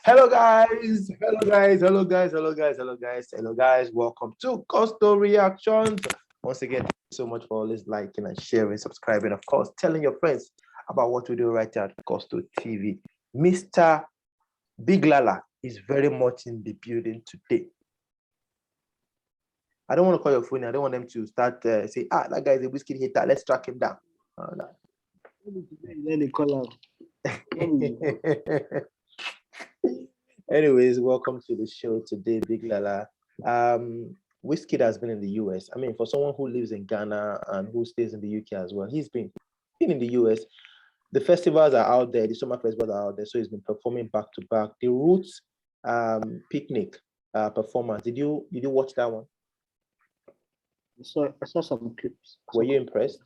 Hello guys, hello guys, hello guys, hello guys, hello guys, hello guys. Welcome to Coastal Reactions. Once again, thank you so much for always liking and sharing, subscribing, of course, telling your friends about what we do right here at Coastal TV. Mr. Big Lala is very much in the building today. I don't want to call your phone. I don't want them to start say, that guy is a WIZKID hater. Let's track him down. Then they call out. Anyways, welcome to the show today, Big Lala. WIZKID has been in the US. I mean, for someone who lives in Ghana and who stays in the UK as well, he's been in the US. The festivals are out there, the summer festivals are out there, so he's been performing back to back. The Roots picnic performance. Did you watch that one? I saw some clips. Were you impressed?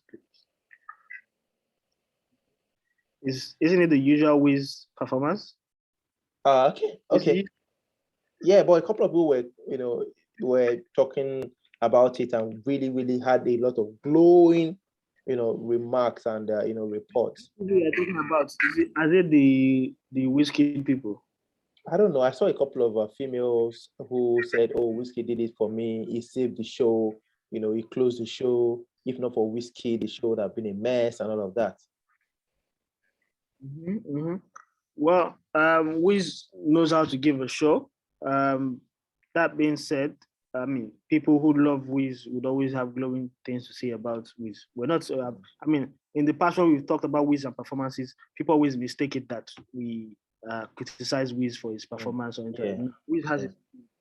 Isn't it the usual Wiz performance? Okay. Yeah, but a couple of people were talking about it and really had a lot of glowing, remarks and reports. What are you talking about? Are they the WIZKID people? I don't know. I saw a couple of females who said, "Oh, WIZKID did it for me. He saved the show. He closed the show. If not for WIZKID, the show would have been a mess and all of that." Well, Wiz knows how to give a show. That being said, I mean, people who love Wiz would always have glowing things to say about Wiz. We're not. I mean, in the past when we've talked about Wiz and performances, people always mistake it that we criticize Wiz for his performance or anything. Wiz has his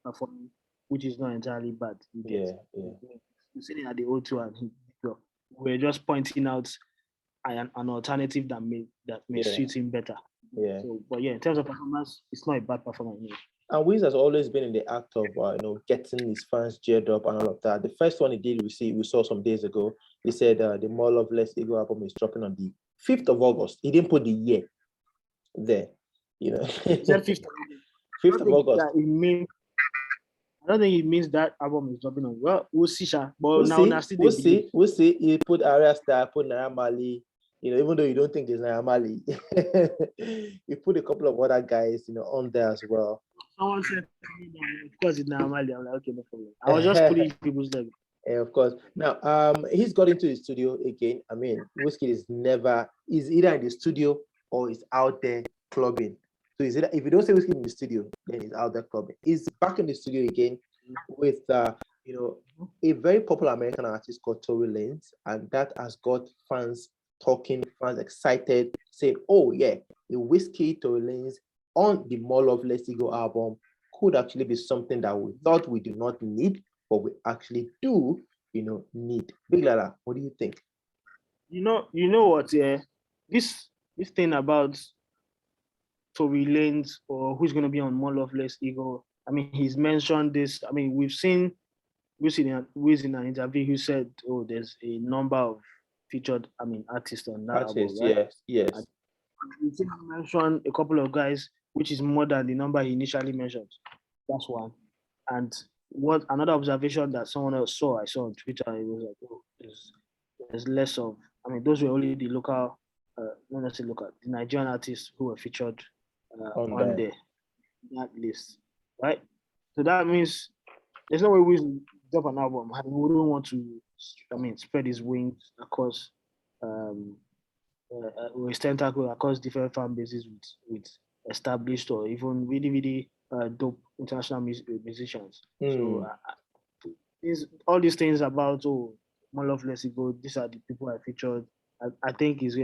performance, which is not entirely bad. Yeah. You're sitting at the O2 and we're just pointing out an alternative that may suit him better. Yeah. So, but yeah, in terms of performance, it's not a bad performance. And Wiz has always been in the act of getting his fans geared up and all of that. The first one he did, we saw some days ago. He said the More Loveless Ego album is dropping on the 5th of August. He didn't put the year there. He said 5th 5th of August. I don't think it means that album is dropping on. Well, we'll see, Sha. But we'll see. He put Arya Star, put Naira Marley. Even though you don't think it's Naira Marley, he put a couple of other guys, on there as well. Someone said, of course, it's Naira Marley. I'm like, okay, no problem. I was just putting people's level. Yeah, of course. Now, he's got into the studio again. I mean, WIZKID is either in the studio or he's out there clubbing. So if you don't say WIZKID in the studio, then he's out there clubbing. He's back in the studio again with a very popular American artist called Tory Lanez, and that has got fans talking, fans excited, saying, "Oh yeah, the WIZKID Tory Lanez on the More Loveless Ego album could actually be something that we thought we do not need, but we actually do, need." Big Lala, what do you think? You know what? Yeah, this thing about Tory Lanez or who's going to be on More Loveless Ego. I mean, he's mentioned this. I mean, we've seen Wiz in an interview who said, "Oh, there's a number of featured, artists on that album." Right? Yes. And we've seen him mention a couple of guys, which is more than the number he initially mentioned. That's one. And what another observation that someone else I saw on Twitter, it was like, "Oh, there's less of." I mean, those were only the local, not necessarily local, the Nigerian artists who were featured on that list, right? So that means there's no way we drop an album. We wouldn't want to, spread his wings across, his tentacle across different fan bases with established or even really dope international musicians. So all these things about More Loveless Ego, these are the people I featured. I think it's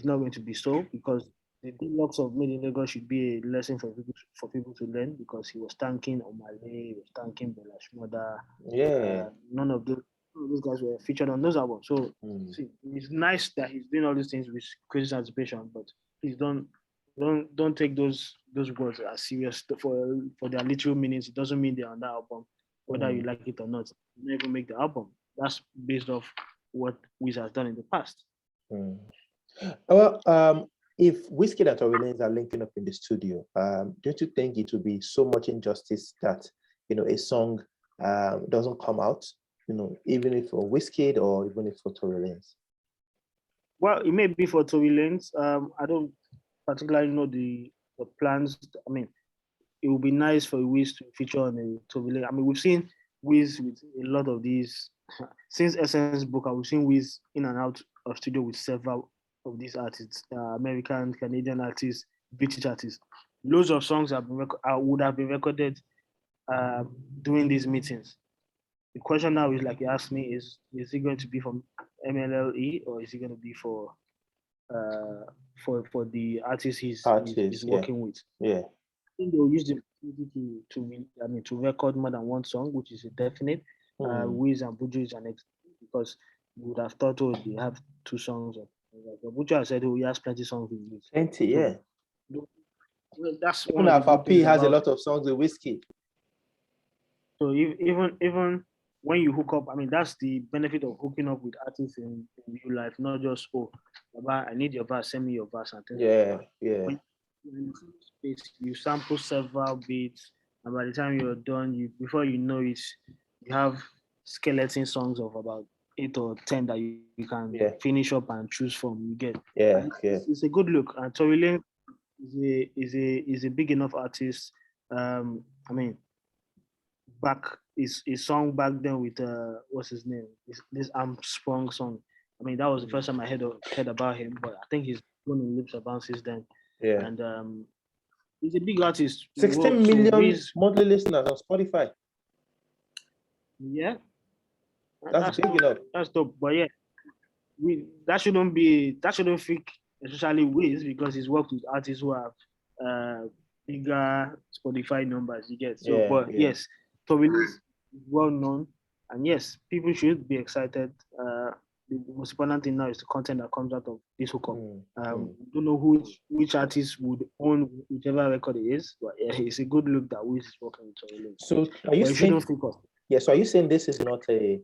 not going to be so, because the deluxe of Made in Lagos should be a lesson for people to learn, because he was thanking Omale, he was thanking Bella Shmurda. Yeah. None of those guys were featured on those albums. So see, it's nice that he's doing all these things with Christian anticipation, but please don't take those words as serious for their literal meanings. It doesn't mean they're on that album, whether you like it or not. You never make the album. That's based off what Wiz has done in the past. Well, if WIZKID and Tory Lanez are linking up in the studio, don't you think it would be so much injustice that a song doesn't come out, even if for WIZKID or even if for Tory Lanez? Well, it may be for Tory Lanez. I don't particularly know the the plans. I mean, it would be nice for Wiz to feature on a Tory Lanez. I mean, we've seen Wiz with a lot of these since Essence book. We've seen Wiz in and out of studio with several of these artists, American, Canadian artists, British artists. Loads of songs would have been recorded uh, during these meetings. The question now is, like you asked me, is it going to be from MLLE or is it going to be uh, for the artist he's Yeah, working with? yeah. I think they'll use the opportunity to record more than one song, which is a definite. Wiz and Buju is an because you would have thought, oh, they have two songs. But Buju has said, oh, he has plenty of songs with Wiz. Plenty, yeah. So, well, that's Even one of the Alpha good P things has a about. lot of songs with WIZKID. So even when you hook up, I mean, that's the benefit of hooking up with artists in real life, not just, oh, Baba, I need your verse, send me your verse and things like Yeah, that. yeah. When you're in the same space, you sample several beats, and by the time you're done, before you know it, you have skeleton songs of about 8 or 10 that you can Yeah. finish up and choose from. You get, Yeah, and yeah. it's a good look. And Tory Lanez is a big enough artist. I mean, back his song back then with what's his name? This Armstrong song. I mean, that was the first time I heard about him, but I think he's going in leaps and bounds since then. Yeah. And he's a big artist. 16 So million monthly listeners on Spotify. Yeah, That's big enough. that's dope. But yeah, that shouldn't fake, especially Wiz, because he's worked with artists who have bigger Spotify numbers. You get so, Yeah, but yeah. yes, Tory Lanez is well known, and yes, people should be excited. The most important thing now is the content that comes out of this hookup. Don't know which artist would own whichever record it is, but yeah, it's a good look that Wiz is working with Tory Lanez. So are you saying? Yeah. So are you saying this is not a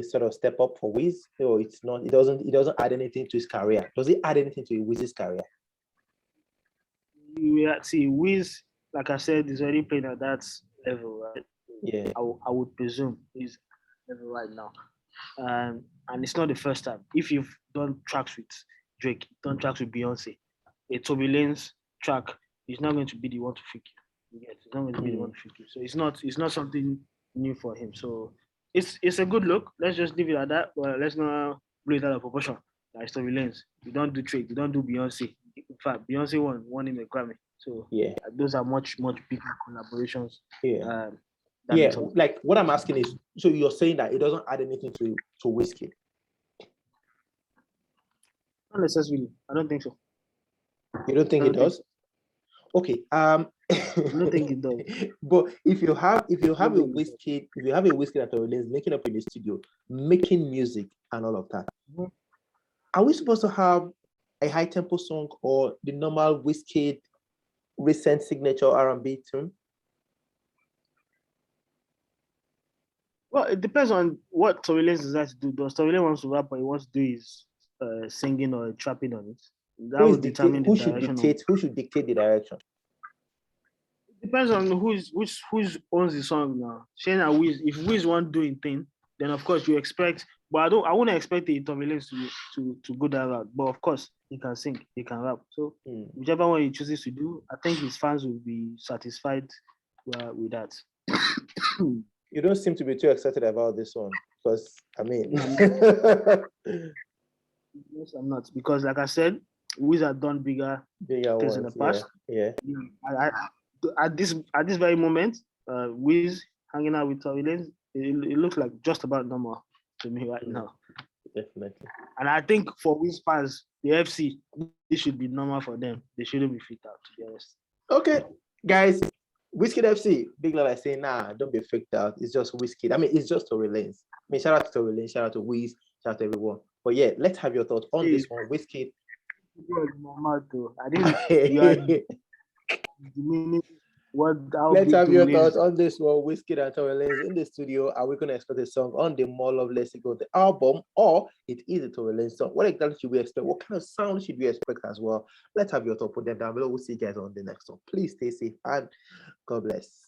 sort of step up for Wiz, or it's not? It doesn't add anything to his career. Does it add anything to Wiz's career? You see, Wiz, like I said, is already playing at that level, right? Yeah. I would presume he's level right now. And it's not the first time. If you've done tracks with Drake, done tracks with Beyonce, a Tory Lanez track is not going to be the one to fake you. It's not going to be the one to fake you. So it's not something new for him. So it's a good look. Let's just leave it at that. But let's not blow it out of proportion. Like Tory Lanez, you don't do Drake, you don't do Beyonce. In fact, Beyonce won him a Grammy. So yeah, those are much bigger collaborations. Yeah. Yeah, like what I'm asking is, so you're saying that it doesn't add anything to WIZKID? Not necessarily. I don't think so. You don't think it does? Okay. I don't think it does. But if you have a WIZKID, and Tory Lanez making up in the studio, making music and all of that, are we supposed to have a high tempo song or the normal WIZKID recent signature R&B tune? Well, it depends on what Tory Lanez decides to do. Does Tory Lanez wants to rap, or he wants to do his singing or trapping on it? That would determine the direction. Who should dictate the direction? It depends on who owns the song now. Shane and Wiz. If Wiz want doing thing, then of course you expect. But I wouldn't expect the Tory Lanez to go that route. But of course he can sing, he can rap. So whichever one he chooses to do, I think his fans will be satisfied with that. You don't seem to be too excited about this one, because I mean, yes, I'm not, because like I said, Wiz had done bigger things in the past. Yeah. At this very moment, Wiz hanging out with Tory Lanez, it looks like just about normal to me right now. Definitely. And I think for Wiz fans, the FC, this should be normal for them. They shouldn't be freaked out, to be honest. Okay, guys. WIZKID FC, Big Lala is saying, nah, don't be freaked out. It's just WIZKID. I mean, it's just Tory Lanez. I mean, shout out to Tory Lanez, shout out to Wiz, shout out to everyone. But yeah, let's have your thoughts on this one. WIZKID. I didn't. You are let's have your thoughts on this one. WIZKID and Tory Lanez in the studio. Are we going to expect a song on the More Love Let's Go, the album, or it is a Tory Lanez song? What exactly should we expect? What kind of sound should we expect as well? Let's have your thoughts. Put them down below. We'll see you guys on the next one. Please stay safe and God bless.